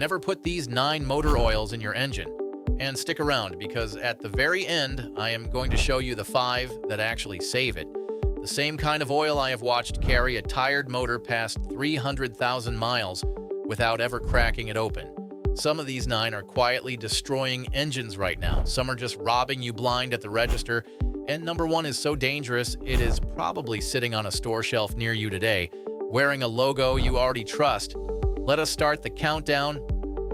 Never put these 9 motor oils in your engine. And stick around, because at the very end, I am going to show you the 5 that actually save it. The same kind of oil I have watched carry a tired motor past 300,000 miles without ever cracking it open. Some of these 9 are quietly destroying engines right now. Some are just robbing you blind at the register. And number 1 is so dangerous, it is probably sitting on a store shelf near you today, wearing a logo you already trust. Let us start the countdown.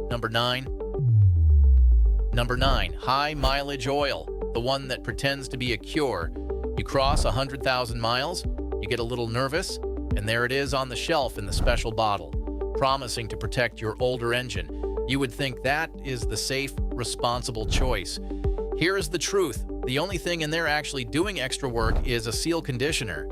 Number 9. Number 9, high mileage oil, the one that pretends to be a cure. You cross 100,000 miles, you get a little nervous, and there it is on the shelf in the special bottle, promising to protect your older engine. You would think that is the safe, responsible choice. Here is the truth. The only thing in there actually doing extra work is a seal conditioner,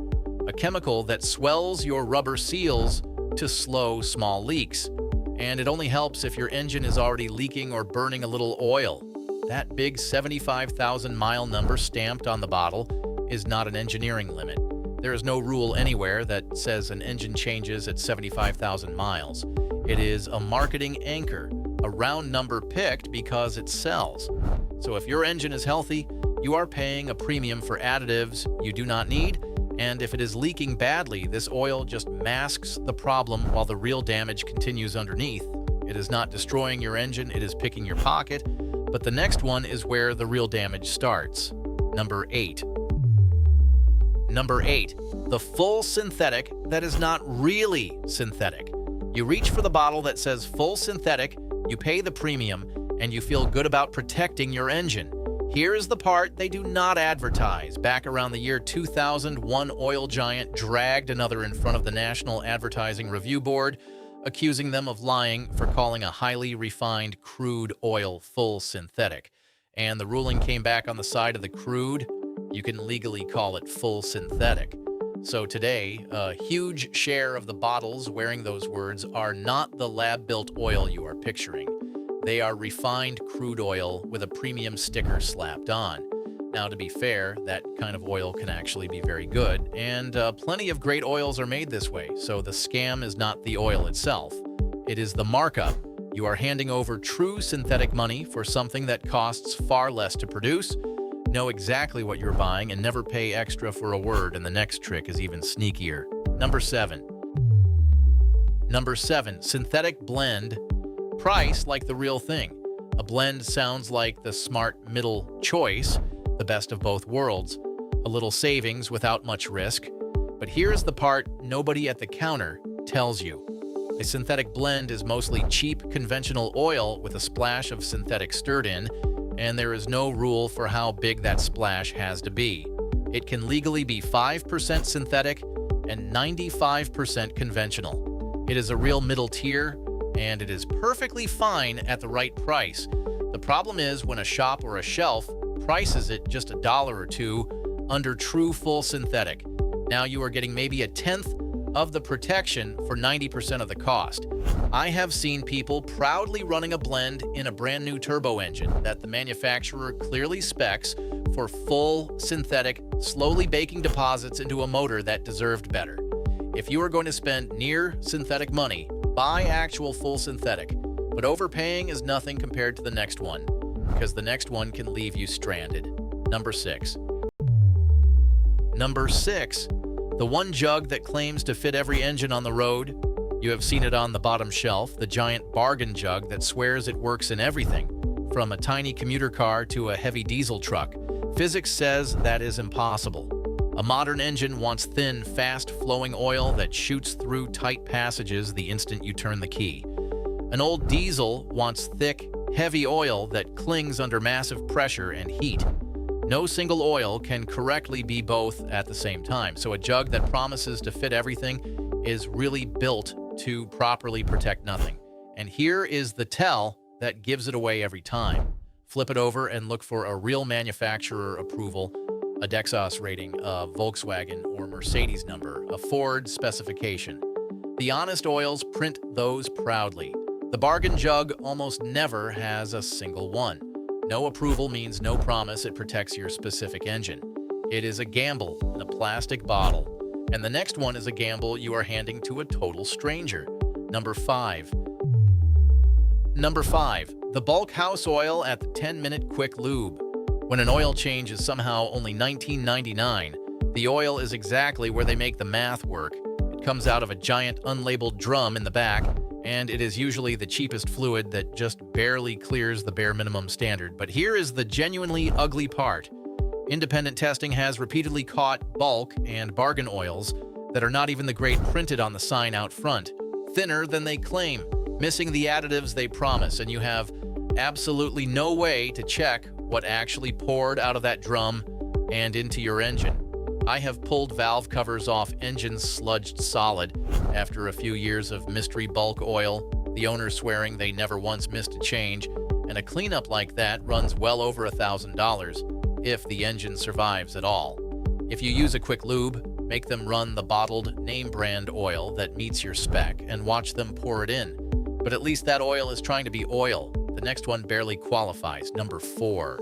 a chemical that swells your rubber seals to slow small leaks. And it only helps if your engine is already leaking or burning a little oil. That big 75,000 mile number stamped on the bottle is not an engineering limit. There is no rule anywhere that says an engine changes at 75,000 miles. It is a marketing anchor, a round number picked because it sells. So if your engine is healthy, you are paying a premium for additives you do not need. And if it is leaking badly, this oil just masks the problem while the real damage continues underneath. It is not destroying your engine, it is picking your pocket. But the next one is where the real damage starts. Number 8. Number 8, the full synthetic that is not really synthetic. You reach for the bottle that says full synthetic, you pay the premium, and you feel good about protecting your engine. Here is the part they do not advertise. Back around the year 2000, one oil giant dragged another in front of the National Advertising Review Board, accusing them of lying for calling a highly refined crude oil full synthetic. And the ruling came back on the side of the crude. You can legally call it full synthetic. So today, a huge share of the bottles wearing those words are not the lab-built oil you are picturing. They are refined crude oil with a premium sticker slapped on. Now, to be fair, that kind of oil can actually be very good, and plenty of great oils are made this way, so the scam is not the oil itself. It is the markup. You are handing over true synthetic money for something that costs far less to produce. Know exactly what you're buying and never pay extra for a word, and the next trick is even sneakier. Number 7. Number 7, synthetic blend. Price like the real thing. A blend sounds like the smart middle choice, the best of both worlds. A little savings without much risk. But here's the part nobody at the counter tells you. A synthetic blend is mostly cheap conventional oil with a splash of synthetic stirred in, and there is no rule for how big that splash has to be. It can legally be 5% synthetic and 95% conventional. It is a real middle tier, and it is perfectly fine at the right price. The problem is when a shop or a shelf prices it just $1 or $2 under true full synthetic. Now you are getting maybe a tenth of the protection for 90% of the cost. I have seen people proudly running a blend in a brand new turbo engine that the manufacturer clearly specs for full synthetic, slowly baking deposits into a motor that deserved better. If you are going to spend near synthetic money, buy actual full synthetic, but overpaying is nothing compared to the next one, because the next one can leave you stranded. Number 6. Number 6, the one jug that claims to fit every engine on the road. You have seen it on the bottom shelf, the giant bargain jug that swears it works in everything, from a tiny commuter car to a heavy diesel truck. Physics says that is impossible. A modern engine wants thin, fast-flowing oil that shoots through tight passages the instant you turn the key. An old diesel wants thick, heavy oil that clings under massive pressure and heat. No single oil can correctly be both at the same time, so a jug that promises to fit everything is really built to properly protect nothing. And here is the tell that gives it away every time. Flip it over and look for a real manufacturer approval, a Dexos rating, a Volkswagen or Mercedes number, a Ford specification. The honest oils print those proudly. The bargain jug almost never has a single one. No approval means no promise it protects your specific engine. It is a gamble in a plastic bottle. And the next one is a gamble you are handing to a total stranger. Number 5. Number 5. The bulk house oil at the 10-minute quick lube. When an oil change is somehow only $19.99, the oil is exactly where they make the math work. It comes out of a giant unlabeled drum in the back, and it is usually the cheapest fluid that just barely clears the bare minimum standard. But here is the genuinely ugly part. Independent testing has repeatedly caught bulk and bargain oils that are not even the grade printed on the sign out front, thinner than they claim, missing the additives they promise, and you have absolutely no way to check what actually poured out of that drum and into your engine. I have pulled valve covers off engines sludged solid after a few years of mystery bulk oil, the owner swearing they never once missed a change, and a cleanup like that runs well over $1,000 if the engine survives at all. If you use a quick lube, make them run the bottled name brand oil that meets your spec and watch them pour it in. But at least that oil is trying to be oil. The next one barely qualifies. Number 4.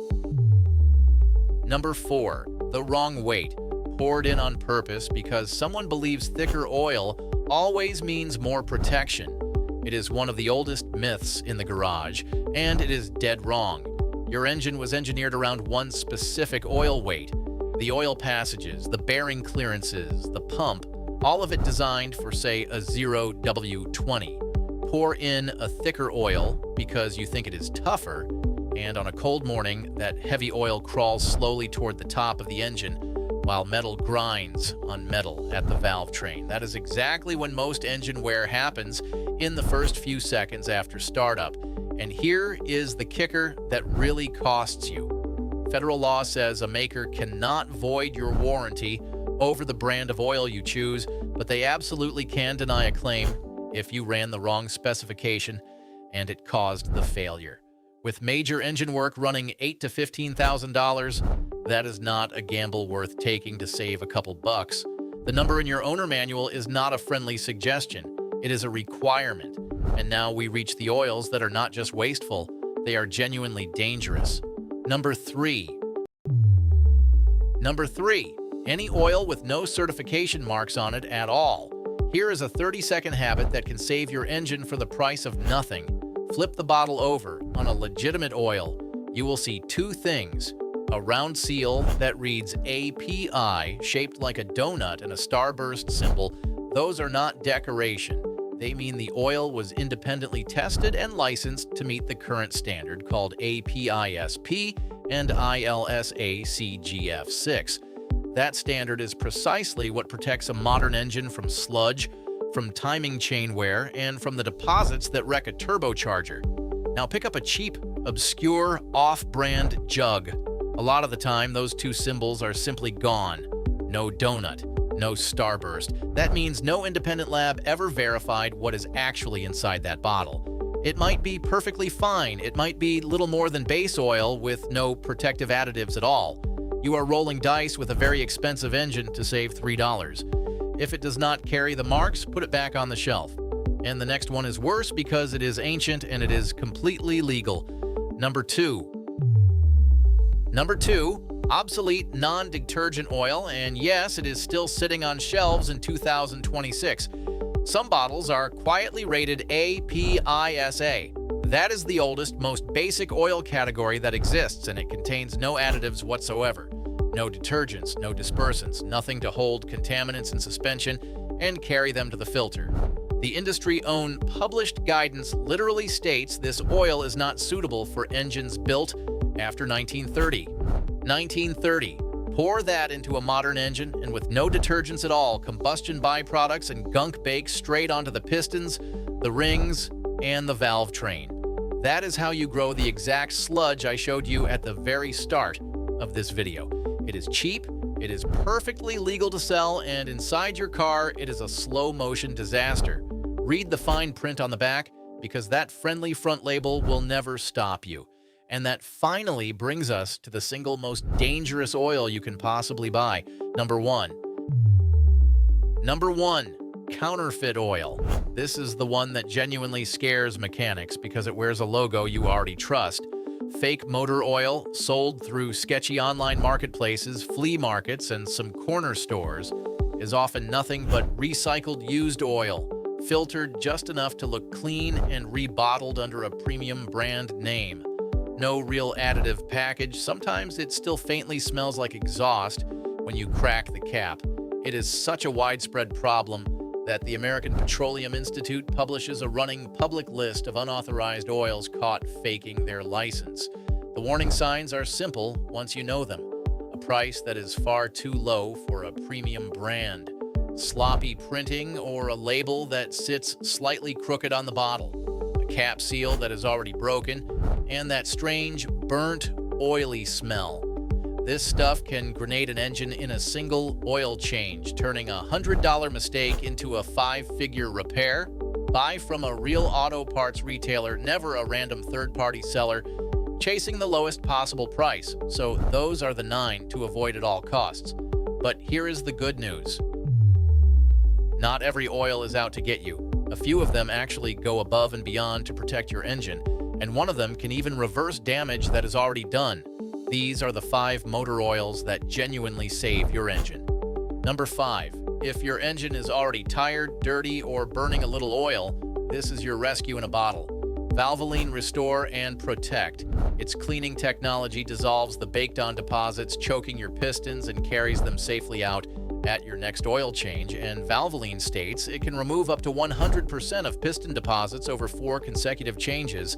Number 4. The wrong weight. Poured in on purpose because someone believes thicker oil always means more protection. It is one of the oldest myths in the garage, and it is dead wrong. Your engine was engineered around one specific oil weight. The oil passages, the bearing clearances, the pump, all of it designed for, say, a 0W20. Pour in a thicker oil because you think it is tougher, and on a cold morning, that heavy oil crawls slowly toward the top of the engine while metal grinds on metal at the valve train. That is exactly when most engine wear happens, in the first few seconds after startup. And here is the kicker that really costs you. Federal law says a maker cannot void your warranty over the brand of oil you choose, but they absolutely can deny a claim if you ran the wrong specification and it caused the failure. With major engine work running $8,000 to $15,000, that is not a gamble worth taking to save a couple bucks. The number in your owner manual is not a friendly suggestion. It is a requirement. And now we reach the oils that are not just wasteful, they are genuinely dangerous. Number 3. Number 3. Any oil with no certification marks on it at all. Here is a 30-second habit that can save your engine for the price of nothing. Flip the bottle over on a legitimate oil. You will see two things: a round seal that reads API, shaped like a donut, and a starburst symbol. Those are not decoration. They mean the oil was independently tested and licensed to meet the current standard called APISP and ILSACGF6. That standard is precisely what protects a modern engine from sludge, from timing chain wear, and from the deposits that wreck a turbocharger. Now pick up a cheap, obscure, off-brand jug. A lot of the time, those two symbols are simply gone. No donut, no starburst. That means no independent lab ever verified what is actually inside that bottle. It might be perfectly fine. It might be little more than base oil with no protective additives at all. You are rolling dice with a very expensive engine to save $3. If it does not carry the marks, put it back on the shelf. And the next one is worse because it is ancient and it is completely legal. Number 2. Number 2, obsolete non-detergent oil, and yes, it is still sitting on shelves in 2026. Some bottles are quietly rated APISA. That is the oldest, most basic oil category that exists, and it contains no additives whatsoever. No detergents, no dispersants, nothing to hold contaminants in suspension and carry them to the filter. The industry-owned published guidance literally states this oil is not suitable for engines built after 1930. 1930. Pour that into a modern engine, and with no detergents at all, combustion byproducts and gunk bakes straight onto the pistons, the rings, and the valve train. That is how you grow the exact sludge I showed you at the very start of this video. It is cheap, it is perfectly legal to sell, and inside your car, it is a slow-motion disaster. Read the fine print on the back, because that friendly front label will never stop you. And that finally brings us to the single most dangerous oil you can possibly buy. Number 1. Number 1. Counterfeit oil. This is the one that genuinely scares mechanics because it wears a logo you already trust. Fake motor oil sold through sketchy online marketplaces, flea markets, and some corner stores is often nothing but recycled used oil, filtered just enough to look clean and rebottled under a premium brand name. No real additive package. Sometimes it still faintly smells like exhaust when you crack the cap. It is such a widespread problem that the American Petroleum Institute publishes a running public list of unauthorized oils caught faking their license. The warning signs are simple once you know them. A price that is far too low for a premium brand, sloppy printing or a label that sits slightly crooked on the bottle, a cap seal that is already broken, and that strange, burnt, oily smell. This stuff can grenade an engine in a single oil change, turning a $100 mistake into a 5-figure repair. Buy from a real auto parts retailer, never a random third-party seller, chasing the lowest possible price. So those are the 9 to avoid at all costs. But here is the good news. Not every oil is out to get you. A few of them actually go above and beyond to protect your engine, and one of them can even reverse damage that is already done. These are the 5 motor oils that genuinely save your engine. Number 5. If your engine is already tired, dirty, or burning a little oil, this is your rescue in a bottle. Valvoline Restore and Protect. Its cleaning technology dissolves the baked-on deposits, choking your pistons, and carries them safely out at your next oil change. And Valvoline states it can remove up to 100% of piston deposits over 4 consecutive changes,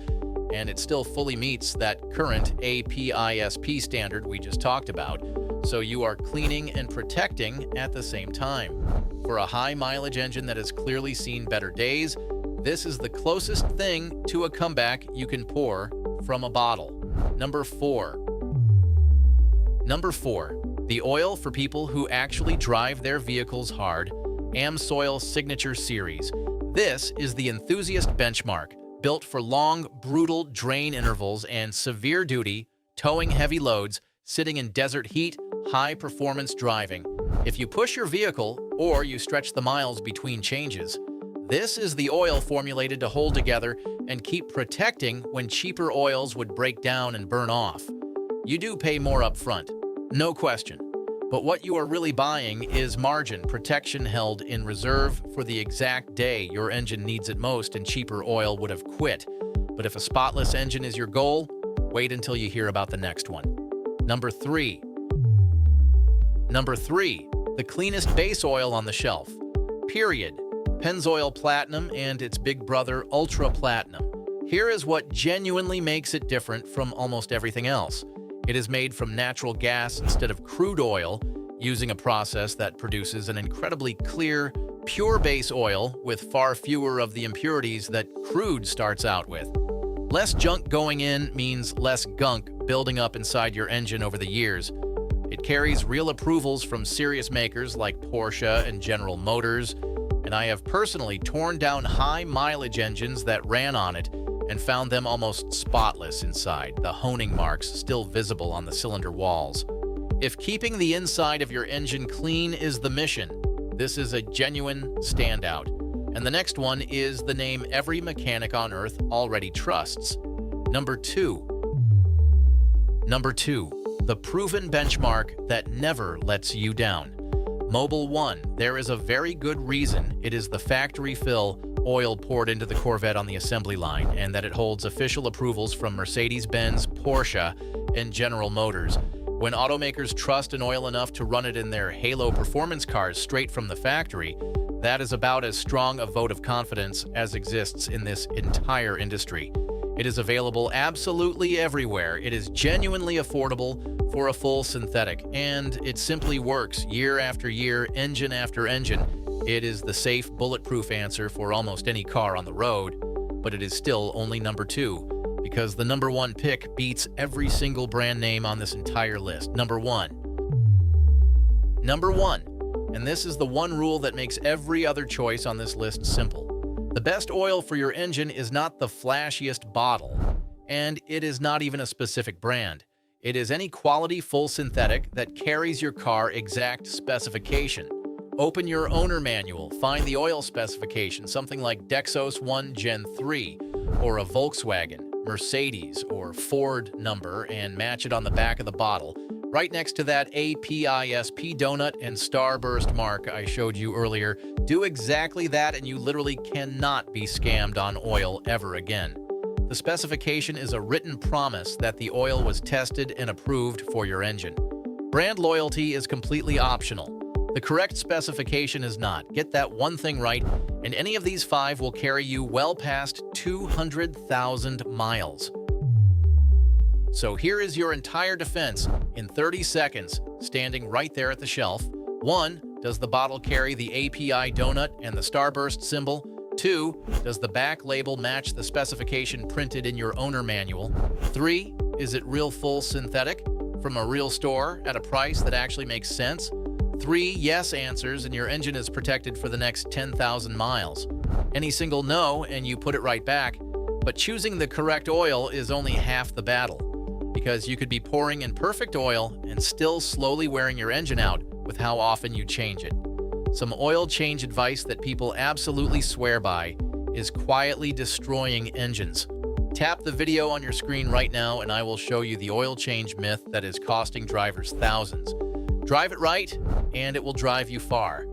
and it still fully meets that current APISP standard we just talked about, so you are cleaning and protecting at the same time. For a high-mileage engine that has clearly seen better days, this is the closest thing to a comeback you can pour from a bottle. Number 4. The oil for people who actually drive their vehicles hard, Amsoil Signature Series. This is the enthusiast benchmark, built for long, brutal drain intervals and severe duty, towing heavy loads, sitting in desert heat, high-performance driving. If you push your vehicle or you stretch the miles between changes, this is the oil formulated to hold together and keep protecting when cheaper oils would break down and burn off. You do pay more up front, no question. But what you are really buying is margin protection held in reserve for the exact day your engine needs it most and cheaper oil would have quit. But if a spotless engine is your goal, wait until you hear about the next one. Number 3. The cleanest base oil on the shelf. Period. Pennzoil Platinum and its big brother Ultra Platinum. Here is what genuinely makes it different from almost everything else. It is made from natural gas instead of crude oil, using a process that produces an incredibly clear, pure base oil with far fewer of the impurities that crude starts out with. Less junk going in means less gunk building up inside your engine over the years. It carries real approvals from serious makers like Porsche and General Motors, and I have personally torn down high-mileage engines that ran on it and found them almost spotless inside, the honing marks still visible on the cylinder walls. If keeping the inside of your engine clean is the mission, this is a genuine standout. And the next one is the name every mechanic on Earth already trusts. Number 2. The proven benchmark that never lets you down. Mobil 1. There is a very good reason it is the factory fill oil poured into the Corvette on the assembly line, and that it holds official approvals from Mercedes-Benz, Porsche, and General Motors. When automakers trust an oil enough to run it in their Halo performance cars straight from the factory, that is about as strong a vote of confidence as exists in this entire industry. It is available absolutely everywhere. It is genuinely affordable for a full synthetic, and it simply works year after year, engine after engine. It is the safe, bulletproof answer for almost any car on the road, but it is still only number 2, because the number 1 pick beats every single brand name on this entire list. Number 1. And this is the one rule that makes every other choice on this list simple. The best oil for your engine is not the flashiest bottle, and it is not even a specific brand. It is any quality full synthetic that carries your car exact specification. Open your owner manual, find the oil specification, something like Dexos 1 Gen 3, or a Volkswagen, Mercedes, or Ford number, and match it on the back of the bottle. right next to that APISP donut and starburst mark I showed you earlier. Do exactly that and you literally cannot be scammed on oil ever again. The specification is a written promise that the oil was tested and approved for your engine. Brand loyalty is completely optional. The correct specification is not. Get that one thing right, and any of these 5 will carry you well past 200,000 miles. So here is your entire defense in 30 seconds, standing right there at the shelf. 1. Does the bottle carry the API donut and the starburst symbol? 2. Does the back label match the specification printed in your owner manual? 3. Is it real full synthetic from a real store at a price that actually makes sense? 3 yes answers and your engine is protected for the next 10,000 miles. Any single no and you put it right back. But choosing the correct oil is only half the battle, because you could be pouring in perfect oil and still slowly wearing your engine out with how often you change it. Some oil change advice that people absolutely swear by is quietly destroying engines. Tap the video on your screen right now and I will show you the oil change myth that is costing drivers thousands. Drive it right, and it will drive you far.